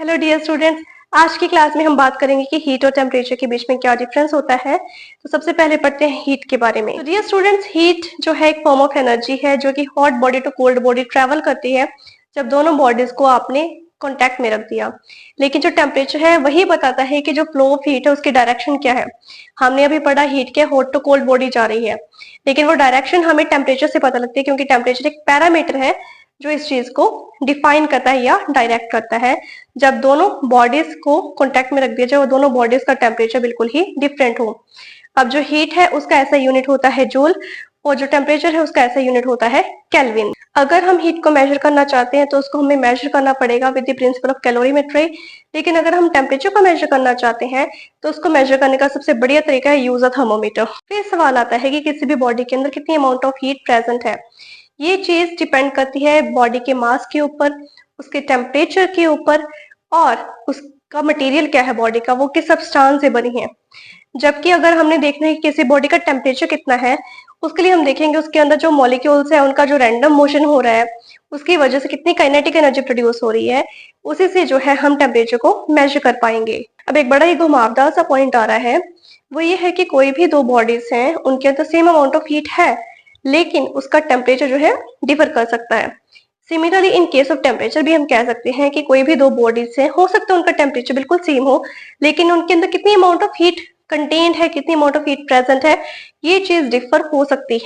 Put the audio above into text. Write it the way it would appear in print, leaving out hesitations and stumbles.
Hello dear students. आज की class में हम बात करेंगे कि हीट और टेम्परेचर के बीच में क्या डिफरेंस होता है। तो सबसे पहले पढ़ते हैं हीट के बारे में। तो डियर स्टूडेंट्स, हीट जो है एक फॉर्म ऑफ एनर्जी है जो कि hot body to cold body travel करती है जब दोनों बॉडीज को आपने कांटेक्ट में रख दिया। लेकिन जो टेम्परेचर है वही बताता है कि जो फ्लो ऑफ हीट है उसकी डायरेक्शन क्या है। हमने अभी पढ़ा हीट के हॉट टू कोल्ड बॉडी जा रही है, लेकिन वो डायरेक्शन हमें टेम्परेचर से पता लगती है, क्योंकि टेम्परेचर एक पैरामीटर है जो इस चीज को डिफाइन करता है या डायरेक्ट करता है। जब दोनों बॉडीज को कांटेक्ट में रख दिया जाए और दोनों बॉडीज का टेम्परेचर बिल्कुल ही डिफरेंट हो। अब जो हीट है उसका ऐसा यूनिट होता है जूल, और जो टेम्परेचर है उसका ऐसा यूनिट होता है केल्विन। अगर हम हीट को मेजर करना चाहते हैं तो उसको हमें मेजर करना पड़ेगा with the principle of calorimetry. लेकिन अगर हम टेम्परेचर को मेजर करना चाहते हैं तो उसको मेजर करने का सबसे बढ़िया तरीका है यूज अ थर्मोमीटर। फिर सवाल आता है कि किसी भी बॉडी के अंदर कितनी अमाउंट ऑफ हीट प्रेजेंट है। ये चीज डिपेंड करती है बॉडी के मास के ऊपर, उसके टेम्परेचर के ऊपर, और उसका मटेरियल क्या है बॉडी का, वो किस सब्सटेंस से बनी है। जबकि अगर हमने देखना है कि किसी बॉडी का टेम्परेचर कितना है, उसके लिए हम देखेंगे उसके अंदर जो मॉलिक्यूल्स है उनका जो रैंडम मोशन हो रहा है उसकी वजह से कितनी काइनेटिक एनर्जी प्रोड्यूस हो रही है। उसी से जो है हम टेम्परेचर को मेजर कर पाएंगे। अब एक बड़ा ही घुमावदार सा पॉइंट आ रहा है, वो ये है कि कोई भी दो बॉडीज हैं उनके अंदर सेम अमाउंट ऑफ हीट है, लेकिन उसका टेम्परेचर जो है डिफर कर सकता है। Similarly in case of temperature भी हम कह सकते हैं कि कोई भी दो बॉडीज है, हो सकता है उनका टेम्परेचर बिल्कुल सेम हो, लेकिन उनके अंदर कितनी अमाउंट ऑफ हीट कंटेन्ड है, कितनी अमाउंट ऑफ हीट प्रेजेंट है, ये चीज डिफर हो सकती है।